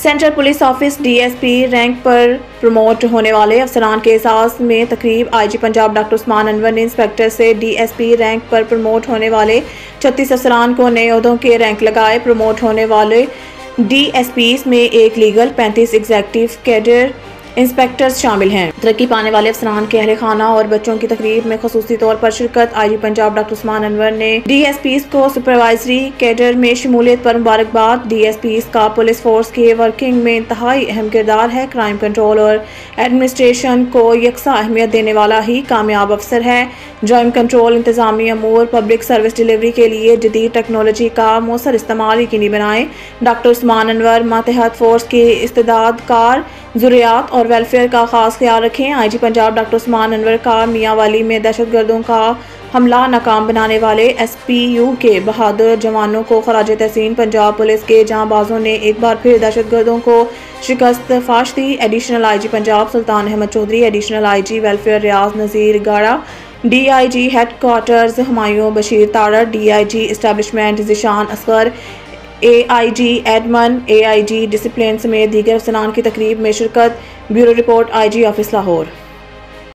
Central police office DSP rank पर promote होने वाले अफसरान के एजाज़ में तकरीब। IG पंजाब डॉक्टर उस्मान अनवर ने इंस्पेक्टर से DSP रैंक पर प्रमोट होने वाले 36 अफसरान को नए ओहदों के रैंक लगाए। प्रमोट होने वाले DSPs में एक लीगल, 35 एग्जीक्यूटिव कैडर इंस्पेक्टर्स शामिल हैं। तरक्की पाने वाले अफसरान के अहले खाना और बच्चों की तकरीब में खसूसी तौर पर शिरकत। IG पंजाब डॉक्टर उस्मान अनवर ने DSPs को सुपरवाइजरी कैडर में शमूलियत पर मुबारकबाद। DSPs का पुलिस फोर्स के वर्किंग में इंतहाई अहम किरदार है। क्राइम कंट्रोल और एडमिनिस्ट्रेशन को यकसा अहमियत देने वाला ही कामयाब अफसर है। जॉइंट कंट्रोल, इंतजामी अमूर, पब्लिक सर्विस डिलीवरी के लिए जदीद टेक्नोलॉजी का मौसर इस्तेमाल यकीनी बनाएं। डॉक्टर उस्मान अनवर मातहत फोर्स की इस्तेदाद कार ज़ुर्रियात और वेलफेयर का खास ख्याल रखें। IG पंजाब डॉक्टर उस्मान अनवर का मियांवाली में दहशतगर्दों का हमला नाकाम बनाने वाले SPU के बहादुर जवानों को खराज तहसीन। पंजाब पुलिस के जांबाजों ने एक बार फिर दहशतगर्दों को शिकस्त फाश दी। Additional IG Punjab Sultan Ahmed Chaudhry, additional IG welfare Riaz Nazir Gara, DIG headquarters Humayun Bashir Tarar, DIG establishment Zeeshan Asghar, AIG admin, AIG discipline समेत दीगर अफसरान की तकरीब में शिरकत। Bureau report IG office Lahore.